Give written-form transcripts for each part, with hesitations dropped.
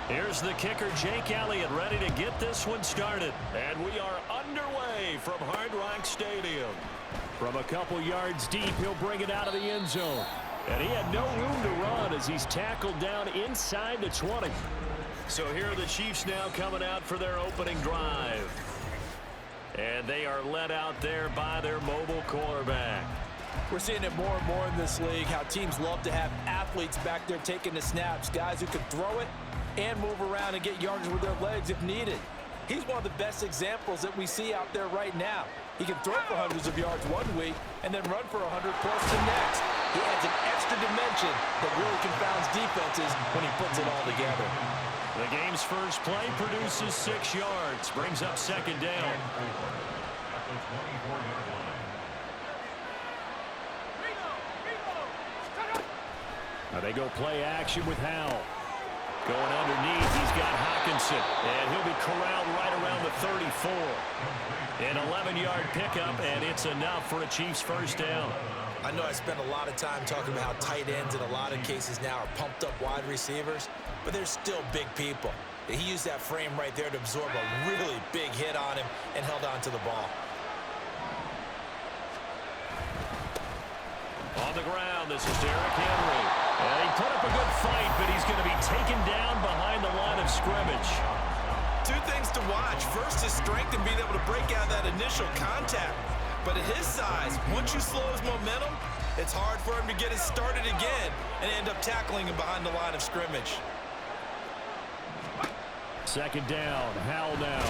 Here's the kicker, Jake Elliott, ready to get this one started. And we are underway from Hard Rock Stadium. From a couple yards deep, he'll bring it out of the end zone. And he had no room to run as he's tackled down inside the 20. So here are the Chiefs now coming out for their opening drive. And they are led out there by their mobile quarterback. We're seeing it more and more in this league, how teams love to have athletes back there taking the snaps, guys who can throw it and move around and get yardage with their legs if needed. He's one of the best examples that we see out there right now. He can throw for hundreds of yards one week and then run for 100+ the next. He adds an extra dimension that really confounds defenses when he puts it all together. The game's first play produces 6 yards, brings up second down. Now they go play action with Howell. Going underneath, he's got Hockenson, and he'll be corralled right around the 34. An 11-yard pickup, and it's enough for a Chiefs first down. I know I spend a lot of time talking about how tight ends in a lot of cases now are pumped up wide receivers, but they're still big people. He used that frame right there to absorb a really big hit on him and held on to the ball. On the ground, this is Derrick Henry. And he put up a good fight, but he's going to be taken down behind the line of scrimmage. Two things to watch. First, his strength and being able to break out that initial contact. But at his size, once you slow his momentum, it's hard for him to get it started again and end up tackling him behind the line of scrimmage. Second down, Howell now.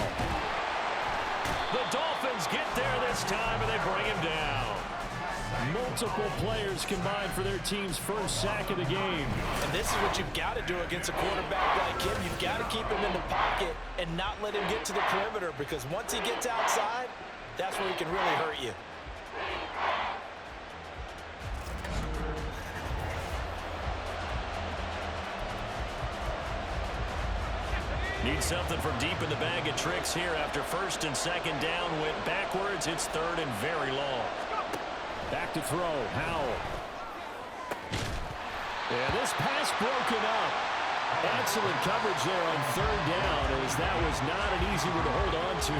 The Dolphins get there this time, and they bring him down. Multiple players combined for their team's first sack of the game. And this is what you've got to do against a quarterback like him. You've got to keep him in the pocket and not let him get to the perimeter, because once he gets outside, that's where he can really hurt you. Need something from deep in the bag of tricks here after first and second down. Went backwards. It's third and very long. Back to throw, Howell. And this pass broken up. Excellent coverage there on third down, as that was not an easy one to hold on to.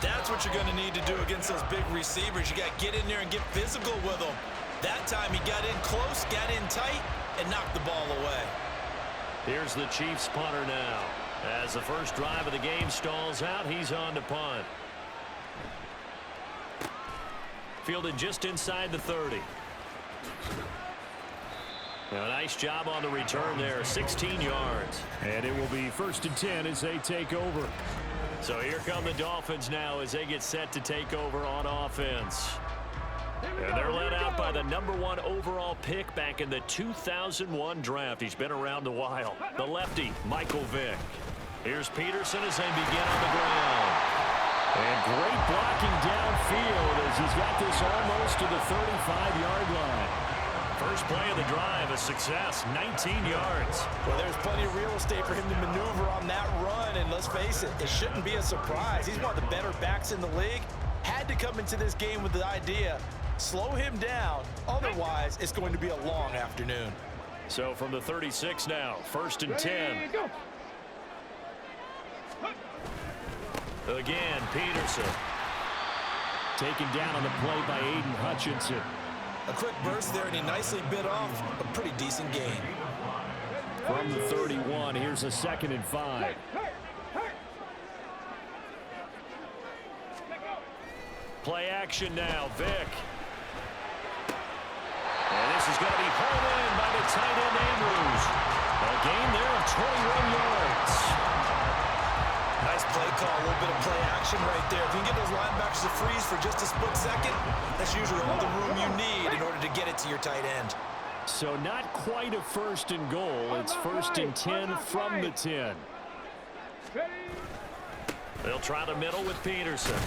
That's what you're going to need to do against those big receivers. You got to get in there and get physical with them. That time he got in close, got in tight, and knocked the ball away. Here's the Chiefs punter now. As the first drive of the game stalls out, he's on to punt. Fielded just inside the 30. Now, a nice job on the return there, 16 yards. And it will be first and 10 as they take over. So here come the Dolphins now as they get set to take over on offense. And they're led out by the #1 overall pick back in the 2001 draft. He's been around a while. The lefty, Michael Vick. Here's Peterson as they begin on the ground. And great blocking downfield as he's got this almost to the 35-yard line. First play of the drive, a success, 19 yards. Well, there's plenty of real estate for him to maneuver on that run, and let's face it, it shouldn't be a surprise. He's one of the better backs in the league. Had to come into this game with the idea, slow him down, otherwise it's going to be a long afternoon. So from the 36 now, first and 10. Again, Peterson. Taken down on the play by Aiden Hutchinson. A quick burst there, and he nicely bit off a pretty decent gain. From the 31, here's a 2nd and 5. Play action now, Vick. And this is going to be hauled in by the tight end, Andrews. A gain there of 21 yards. Nice play call, a little bit of play action right there. If you can get those linebackers to freeze for just a split second, that's usually all the room you need in order to get it to your tight end. So not quite a first and goal. It's first and 10 from the 10. They'll try the middle with Peterson.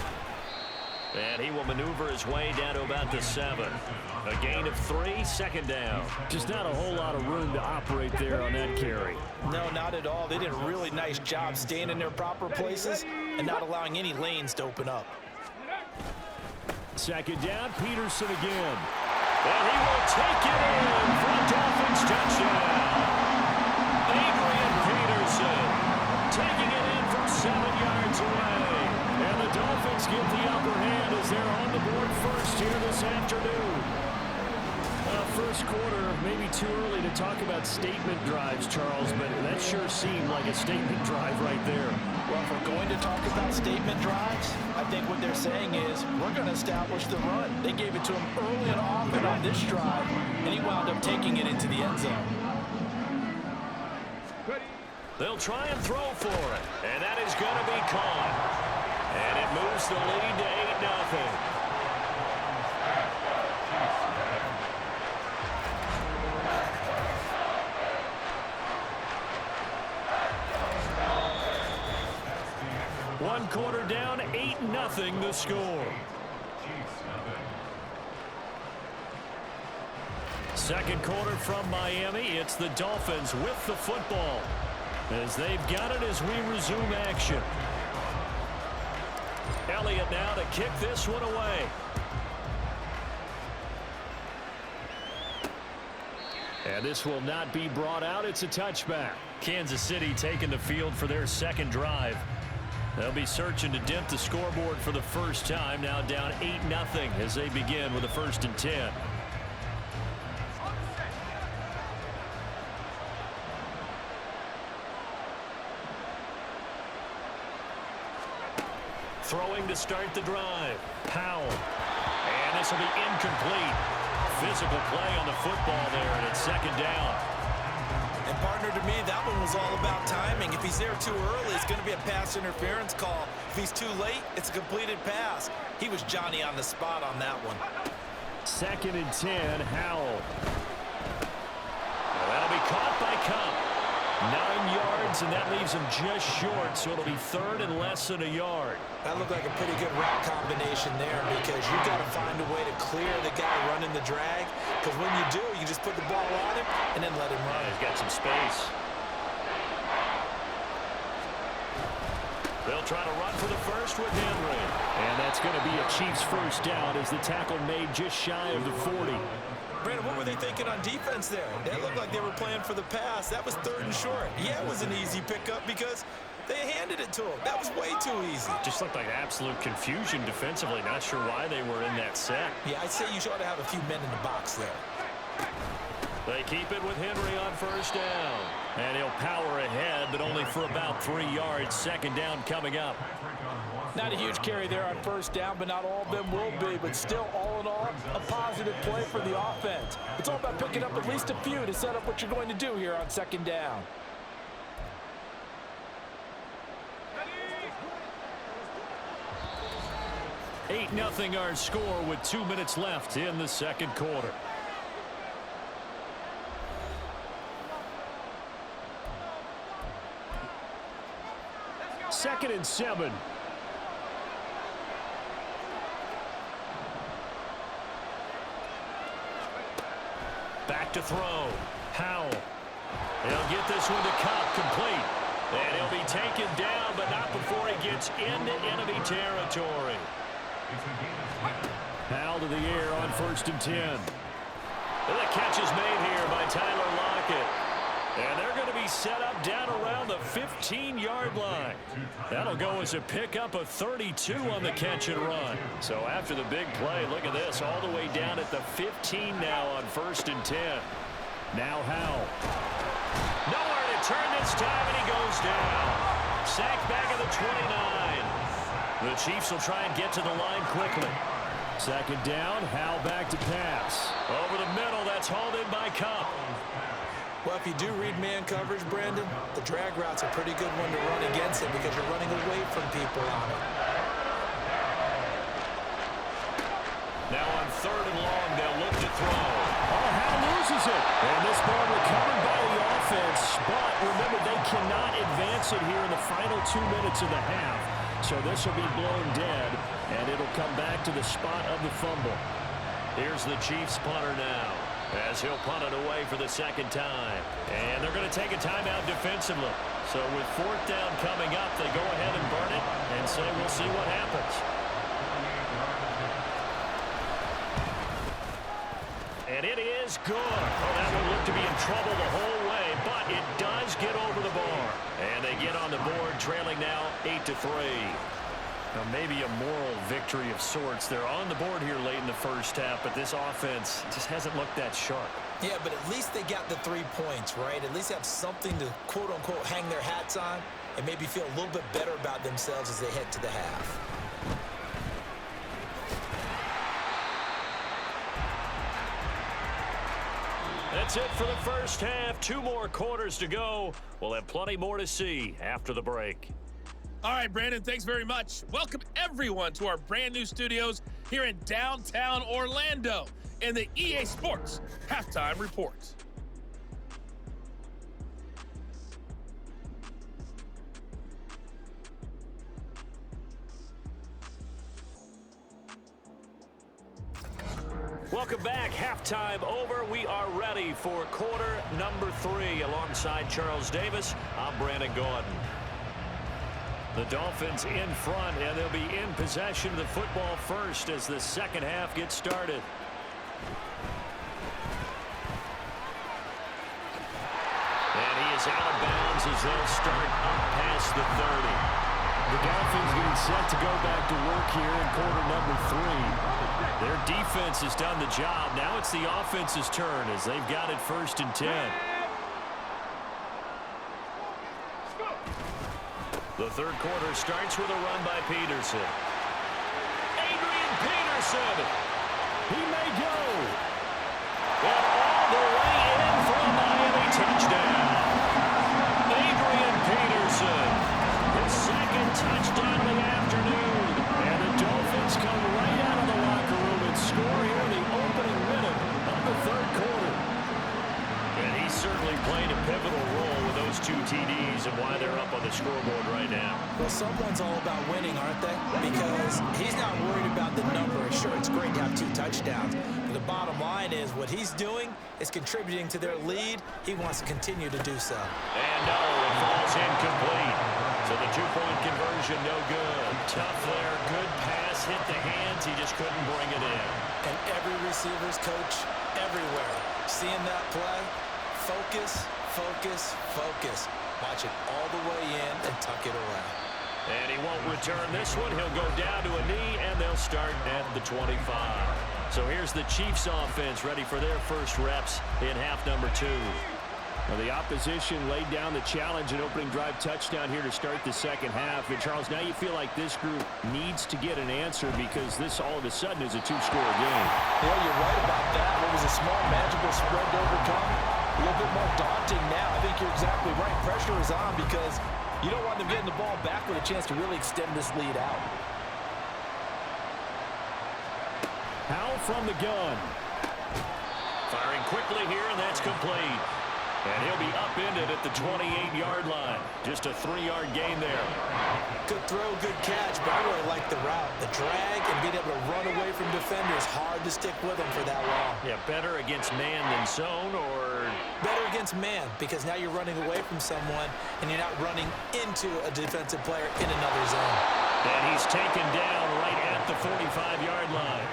And he will maneuver his way down to about the 7. A gain of 3, 2nd down. Just not a whole lot of room to operate there on that carry. No, not at all. They did a really nice job staying in their proper places and not allowing any lanes to open up. 2nd down, Peterson again. And he will take it in for a Dolphins touchdown. Adrian Peterson too early to talk about statement drives, Charles, but that sure seemed like a statement drive right there. Well, if we're going to talk about statement drives, I think what they're saying is we're going to establish the run. They gave it to him early and often on this drive, and he wound up taking it into the end zone. They'll try and throw for it, and that is going to be caught. And it moves the lead to 8-0. One quarter down, 8-0 the score. Second quarter from Miami. It's the Dolphins with the football as they've got it as we resume action. Elliott now to kick this one away. And this will not be brought out. It's a touchback. Kansas City taking the field for their second drive. They'll be searching to dent the scoreboard for the first time. Now down 8-0 as they begin with a 1st and 10. Throwing to start the drive. Powell. And this will be incomplete. Physical play on the football there, and it's 2nd down. And partner, to me, that one was all about timing. If he's there too early, it's going to be a pass interference call. If he's too late, it's a completed pass. He was Johnny on the spot on that one. 2nd and 10, Howell. Well, that'll be caught by Cup. 9 yards, and that leaves him just short, so it'll be 3rd and less than a yard. That looked like a pretty good route combination there because you've got to find a way to clear the guy running the drag, because when you do, you just put the ball on him and then let him run. Yeah, he's got some space. They'll try to run for the first with Henry. And that's going to be a Chiefs first down as the tackle made just shy of the 40. Brandon, what were they thinking on defense there? They looked like they were playing for the pass. That was 3rd and short. Yeah, it was an easy pickup because they handed it to him. That was way too easy. Just looked like absolute confusion defensively. Not sure why they were in that set. Yeah, I'd say you ought to have a few men in the box there. They keep it with Henry on 1st down. And he'll power ahead, but only for about 3 yards. 2nd down coming up. Not a huge carry there on 1st down, but not all of them will be. But still, all in all, a positive play for the offense. It's all about picking up at least a few to set up what you're going to do here on 2nd down. Eight 8-0 our score with 2 minutes left in the 2nd quarter. Second and 7. Back to throw. Howell. He'll get this one to Cup, complete. And he'll be taken down, but not before he gets into enemy territory. Howell to the air on 1st and 10. And the catch is made here by Tyler Lockett. And they're going to be set up down around the 15-yard line. That'll go as a pickup of 32 on the catch and run. So after the big play, look at this, all the way down at the 15 now on 1st and 10. Now Howell. Nowhere to turn this time, and he goes down. Sacked back at the 29. The Chiefs will try and get to the line quickly. 2nd down, Howell back to pass. Over the middle, that's hauled in by Cup. Well, if you do read man coverage, Brandon, the drag route's a pretty good one to run against it because you're running away from people on it. Now on 3rd and long, they'll look to throw. Oh, Howell loses it. And this ball recovered by the offense. But remember, they cannot advance it here in the final 2 minutes of the half. So this will be blown dead, and it'll come back to the spot of the fumble. Here's the Chiefs punter now, as he'll punt it away for the 2nd time. And they're going to take a timeout defensively. So with 4th down coming up, they go ahead and burn it and say we'll see what happens. And it is good. Oh, that one looked to be in trouble the whole way, but it does get over the bar. And they get on the board, trailing now 8-3. Now, maybe a moral victory of sorts. They're on the board here late in the first half, but this offense just hasn't looked that sharp. Yeah, but at least they got the 3 points, right? At least have something to, quote-unquote, hang their hats on and maybe feel a little bit better about themselves as they head to the half. That's it for the first half. 2 more quarters to go. We'll have plenty more to see after the break. All right, Brandon, thanks very much. Welcome, everyone, to our brand-new studios here in downtown Orlando and the EA Sports Halftime Report. Welcome back. Halftime over. We are ready for quarter number 3. Alongside Charles Davis, I'm Brandon Gordon. The Dolphins in front, and they'll be in possession of the football first as the second half gets started. And he is out of bounds as they'll start up past the 30. The Dolphins getting set to go back to work here in quarter number 3. Their defense has done the job. Now it's the offense's turn as they've got it 1st and 10. The third quarter starts with a run by Peterson. Adrian Peterson. He may go. And all the way in for a Miami touchdown. Adrian Peterson. His second touchdown of the afternoon. And the Dolphins come right out of the locker room and score here in the opening minute of the third quarter. And he's certainly playing a pivotal role with those 2 TDs and why they're up on the scoreboard right now. Well, someone's all about winning, aren't they? Because he's not worried about the number. Sure, it's great to have 2 touchdowns. But the bottom line is what he's doing is contributing to their lead. He wants to continue to do so. And no, it falls incomplete. So the 2-point conversion, no good. Tough there, good pass, hit the hands. He just couldn't bring it in. And every receiver's coach everywhere, seeing that play, focus, focus, focus. Watch it all the way in and tuck it away. And he won't return this one. He'll go down to a knee, and they'll start at the 25. So here's the Chiefs offense ready for their first reps in half number 2. Well, the opposition laid down the challenge and opening drive touchdown here to start the second half. And, Charles, now you feel like this group needs to get an answer because this all of a sudden is a 2-score game. Yeah, you're right about that. What was a small, manageable spread to overcome? A little bit more daunting now. I think you're exactly right. Pressure is on because you don't want them getting the ball back with a chance to really extend this lead out. Howell from the gun. Firing quickly here, and that's complete. And he'll be upended at the 28-yard line. Just a 3-yard gain there. Good throw, good catch, but I really like the route. The drag and being able to run away from defenders. Hard to stick with them for that long. Yeah, better against man than zone, or better against man because now you're running away from someone and you're not running into a defensive player in another zone. And he's taken down right at the 45-yard line.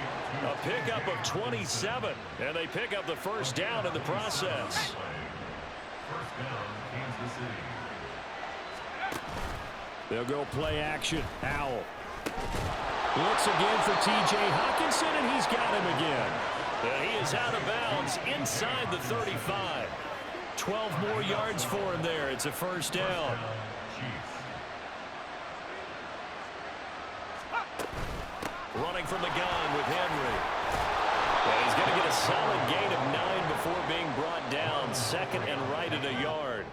A pickup of 27, and they pick up the first down in the process. They'll go play action. Howell. Looks again for T.J. Hockenson, and he's got him again. And he is out of bounds inside the 35. 12 more yards for him there. It's a first down. Running from the gun with Henry. And he's going to get a solid gain of 9 before being brought down. 2nd and right at a yard.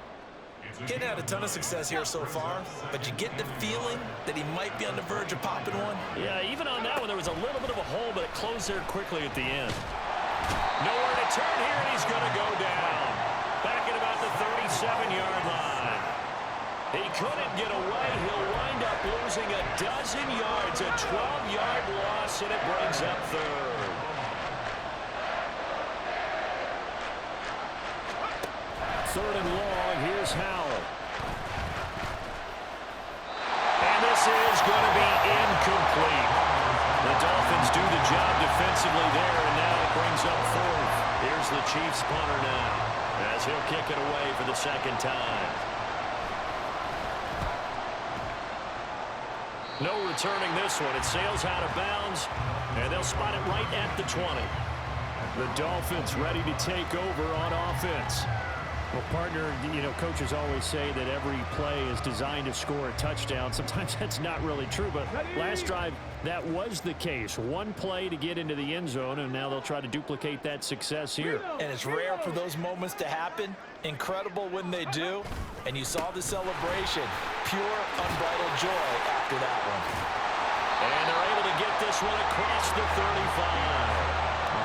Getting had a ton of success here so far, but you get the feeling that he might be on the verge of popping one. Yeah, even on that one, there was a little bit of a hole, but it closed there quickly at the end. Nowhere to turn here, and he's going to go down. Back at about the 37-yard line. He couldn't get away. He'll wind up losing a dozen yards, a 12-yard loss, and it brings up 3rd. Third and long. Here's Howell. And this is going to be incomplete. The Dolphins do the job defensively there, and now it brings up 4th. Here's the Chiefs punter now, as he'll kick it away for the 2nd time. No returning this one. It sails out of bounds, and they'll spot it right at the 20. The Dolphins ready to take over on offense. Well, partner, coaches always say that every play is designed to score a touchdown. Sometimes that's not really true, but last drive, that was the case. One play to get into the end zone, and now they'll try to duplicate that success here. And it's rare for those moments to happen. Incredible when they do. And you saw the celebration. Pure, unbridled joy after that one. And they're able to get this one across the 35.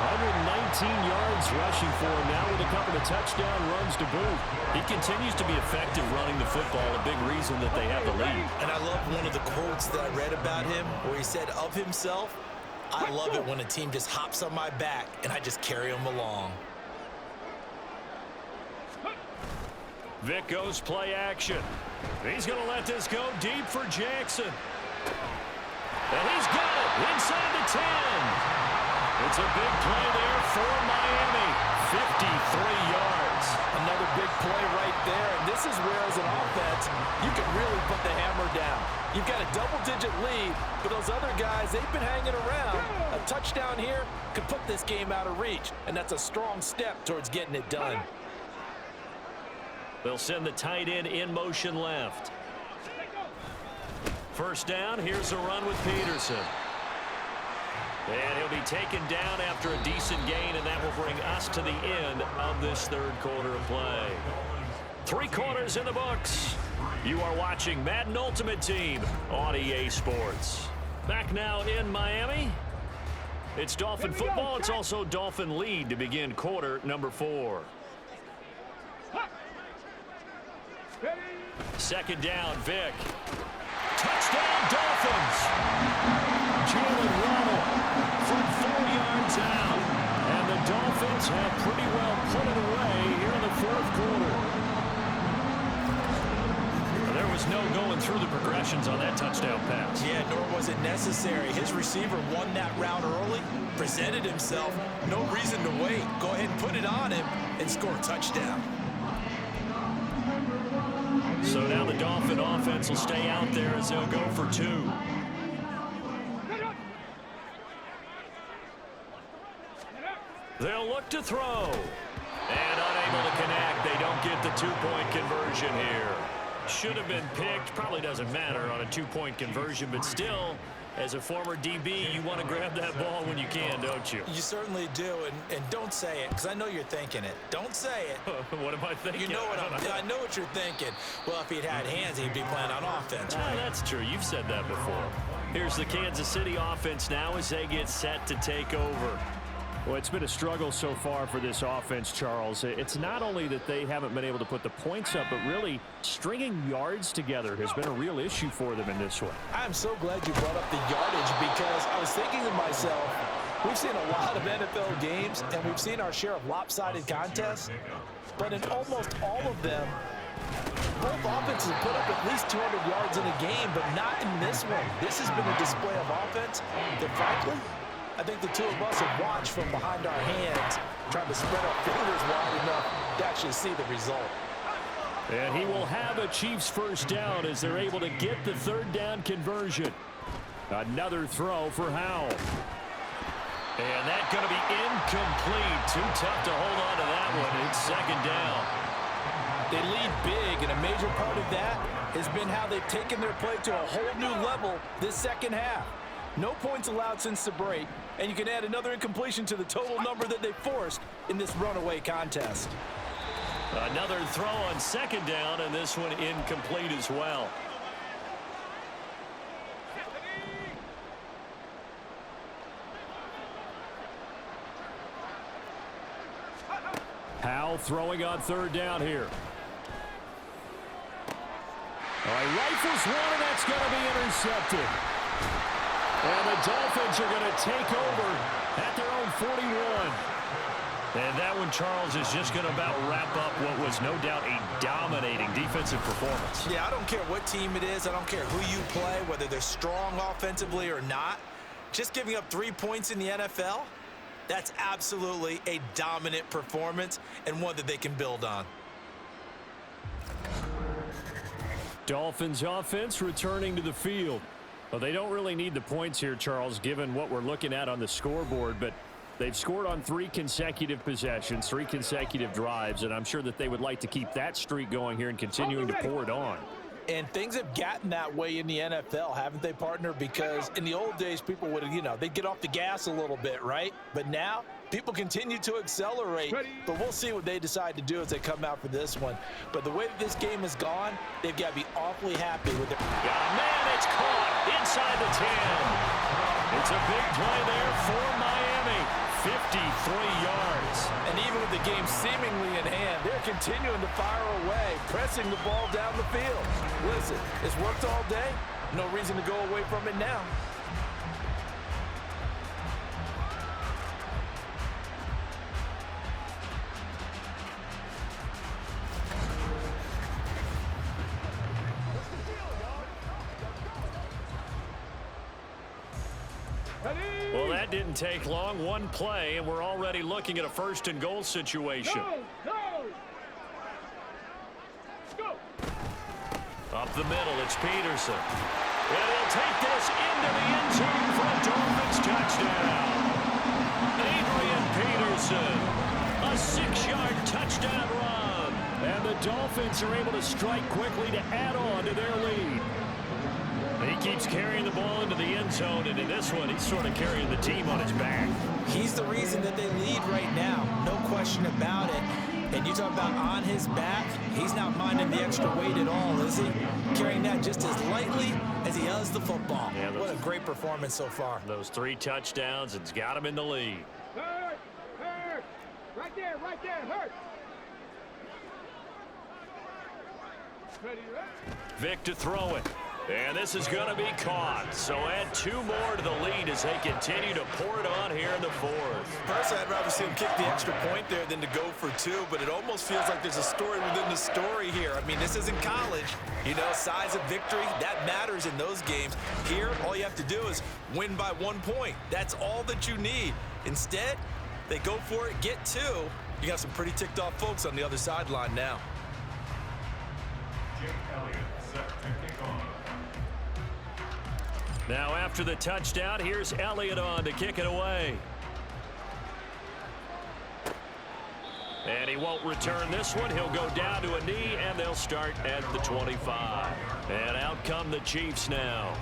119 yards rushing for him now with a couple of touchdown runs to boot. He continues to be effective running the football, a big reason that they have the lead. And I love one of the quotes that I read about him where he said of himself, "I love it when a team just hops on my back and I just carry them along." Vic goes play action. He's going to let this go deep for Jackson. And he's got it inside the 10. It's a big play there for Miami. 53 yards. Another big play right there. And this is where, as an offense, you can really put the hammer down. You've got a double-digit lead, but those other guys, they've been hanging around. A touchdown here could put this game out of reach, and that's a strong step towards getting it done. They'll send the tight end in motion left. First down, here's a run with Peterson. And he'll be taken down after a decent gain, and that will bring us to the end of this third quarter of play. 3 quarters in the books. You are watching Madden Ultimate Team on EA Sports. Back now in Miami. It's Dolphin football. It's also Dolphin lead to begin quarter number 4. Second down, Vic. Touchdown, Dolphins. Jalen Waddle from 4 yards out. And the Dolphins have pretty well put it away here in the fourth quarter. There was no going through the progressions on that touchdown pass. Yeah, nor was it necessary. His receiver won that route early, presented himself. No reason to wait. Go ahead and put it on him and score a touchdown. So now the Dolphin offense will stay out there as they'll go for 2. They'll look to throw. And unable to connect. They don't get the 2-point conversion here. Should have been picked. Probably doesn't matter on a 2-point conversion, but still, as a former DB, you want to grab that ball when you can, don't you? You certainly do, and don't say it, because I know you're thinking it. Don't say it. What am I thinking? You know what I know what you're thinking. Well, if he'd had hands, he'd be playing on offense, right? That's true. You've said that before. Here's the Kansas City offense now as they get set to take over. Well, it's been a struggle so far for this offense, Charles. It's not only that they haven't been able to put the points up, but really stringing yards together has been a real issue for them in this one. I'm so glad you brought up the yardage, because I was thinking to myself, we've seen a lot of NFL games, and we've seen our share of lopsided contests, but in almost all of them, both offenses put up at least 200 yards in a game, but not in this one. This has been a display of offense that, frankly, I think the two of us have watched from behind our hands, trying to spread our fingers wide enough to actually see the result. And he will have a Chiefs first down as they're able to get the third down conversion. Another throw for Howell. And that's going to be incomplete. Too tough to hold on to that one. It's second down. They lead big, and a major part of that has been how they've taken their play to a whole new level this second half. No points allowed since the break, and you can add another incompletion to the total number that they forced in this runaway contest. Another throw on second down, and this one incomplete as well. Howell throwing on third down here. All right, rifles one, and that's going to be intercepted. And the Dolphins are going to take over at their own 41. And that one, Charles, is just going to about wrap up what was no doubt a dominating defensive performance. Yeah, I don't care what team it is. I don't care who you play, whether they're strong offensively or not. Just giving up 3 points in the NFL, that's absolutely a dominant performance and one that they can build on. Dolphins offense returning to the field. Well, they don't really need the points here, Charles, given what we're looking at on the scoreboard, but they've scored on 3 consecutive possessions, 3 consecutive drives, and I'm sure that they would like to keep that streak going here and continuing to pour it on. And things have gotten that way in the NFL, haven't they, partner? Because in the old days, people would, they'd get off the gas a little bit, right? But now, people continue to accelerate. But we'll see what they decide to do as they come out for this one. But the way that this game has gone, they've got to be awfully happy with it. Man, it's caught inside the 10. It's a big play there for Miami. 53 yards. And even with the game seemingly in hand, they're continuing to fire away, pressing the ball down the field. Listen, it's worked all day. No reason to go away from it now. Well, that didn't take long. One play, and we're already looking at a 1st and goal situation. Go. Up the middle, it's Peterson. And he'll take this into the end zone for a Dolphins touchdown. Adrian Peterson, a 6-yard touchdown run. And the Dolphins are able to strike quickly to add on to their lead. He keeps carrying the ball into the end zone, and in this one, he's sort of carrying the team on his back. He's the reason that they lead right now, no question about it. And you talk about on his back, he's not minding the extra weight at all, is he? Carrying that just as lightly as he does the football. Yeah, what a great performance so far. Those 3 touchdowns, it's got him in the lead. Hurt. Right there, hurt. Ready, Vic to throw it. And this is going to be caught. So add 2 more to the lead as they continue to pour it on here in the 4th. Personally, I'd rather see him kick the extra point there than to go for 2, but it almost feels like there's a story within the story here. I mean, this isn't college. Size of victory, that matters in those games. Here, all you have to do is win by 1 point. That's all that you need. Instead, they go for it, get 2. You got some pretty ticked off folks on the other sideline now. Now after the touchdown, here's Elliott on to kick it away. And he won't return this one. He'll go down to a knee, and they'll start at the 25. And out come the Chiefs now.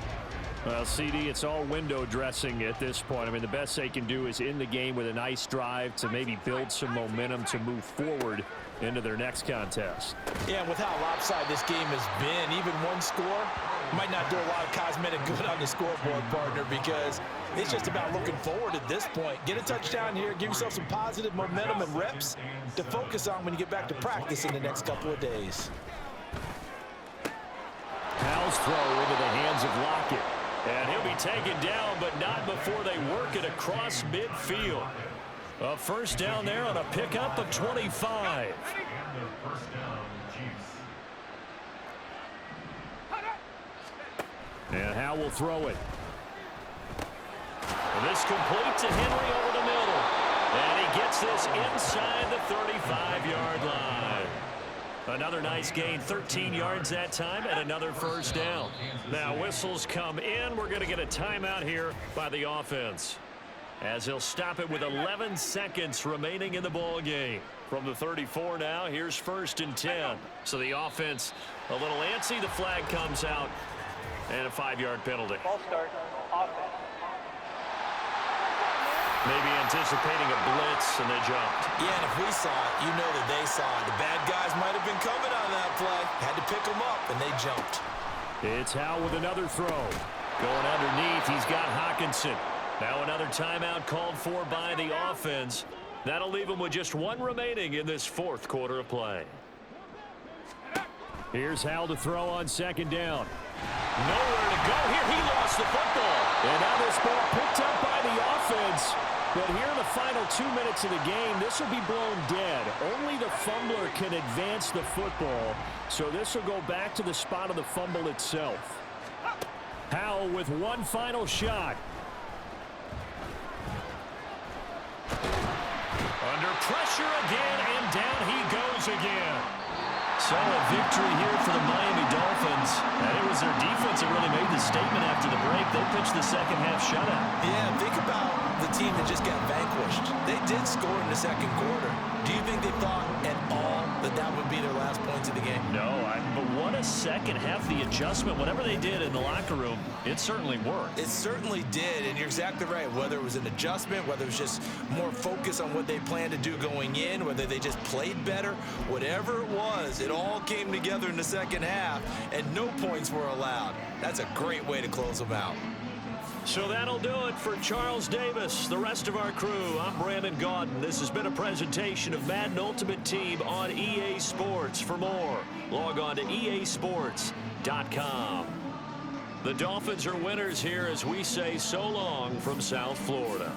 Well, CD, it's all window dressing at this point. I mean, the best they can do is in the game with a nice drive to maybe build some momentum to move forward into their next contest. Yeah, and with how lopsided this game has been, even 1 score might not do a lot of cosmetic good on the scoreboard, partner, because it's just about looking forward at this point. Get a touchdown here, give yourself some positive momentum and reps to focus on when you get back to practice in the next couple of days. Powell's throw into the hands of Lockett. And he'll be taken down, but not before they work it across midfield. A 1st down there on a pickup of 25. And Howell will throw it. And this complete to Henry over the middle. And he gets this inside the 35-yard line. Another nice gain, 13 yards that time, and another 1st down. Now whistles come in. We're going to get a timeout here by the offense, as he'll stop it with 11 seconds remaining in the ball game. From the 34 now, here's 1st and 10. So the offense a little antsy. The flag comes out, and a 5-yard penalty. Ball start, offense. Maybe anticipating a blitz, and they jumped. Yeah, and if we saw it, you know that they saw it. The bad guys might have been coming on that play. Had to pick them up, and they jumped. It's Howell with another throw. Going underneath, he's got Hockenson. Now another timeout called for by the offense. That'll leave him with just 1 remaining in this 4th quarter of play. Here's Howell to throw on 2nd down. Nowhere to go here. He lost the football. And now this ball picked up by the offense. But here in the final 2 minutes of the game, this will be blown dead. Only the fumbler can advance the football. So this will go back to the spot of the fumble itself. Howell with 1 final shot. Under pressure again, and down he goes again. So a victory here for the Miami Dolphins. And it was their defense that really made the statement after the break. They pitched the second half shutout. Yeah, think about the team that just got vanquished. They did score in the second quarter. Do you think they thought at all that that would be their last points of the game? No, but what a second half. The adjustment, whatever they did in the locker room, it certainly worked. It certainly did, and you're exactly right. Whether it was an adjustment, whether it was just more focus on what they planned to do going in, whether they just played better, whatever it was, it all came together in the second half, and no points were allowed. That's a great way to close them out. So that'll do it for Charles Davis, the rest of our crew. I'm Brandon Gaudin. This has been a presentation of Madden Ultimate Team on EA Sports. For more, log on to easports.com. The Dolphins are winners here as we say so long from South Florida.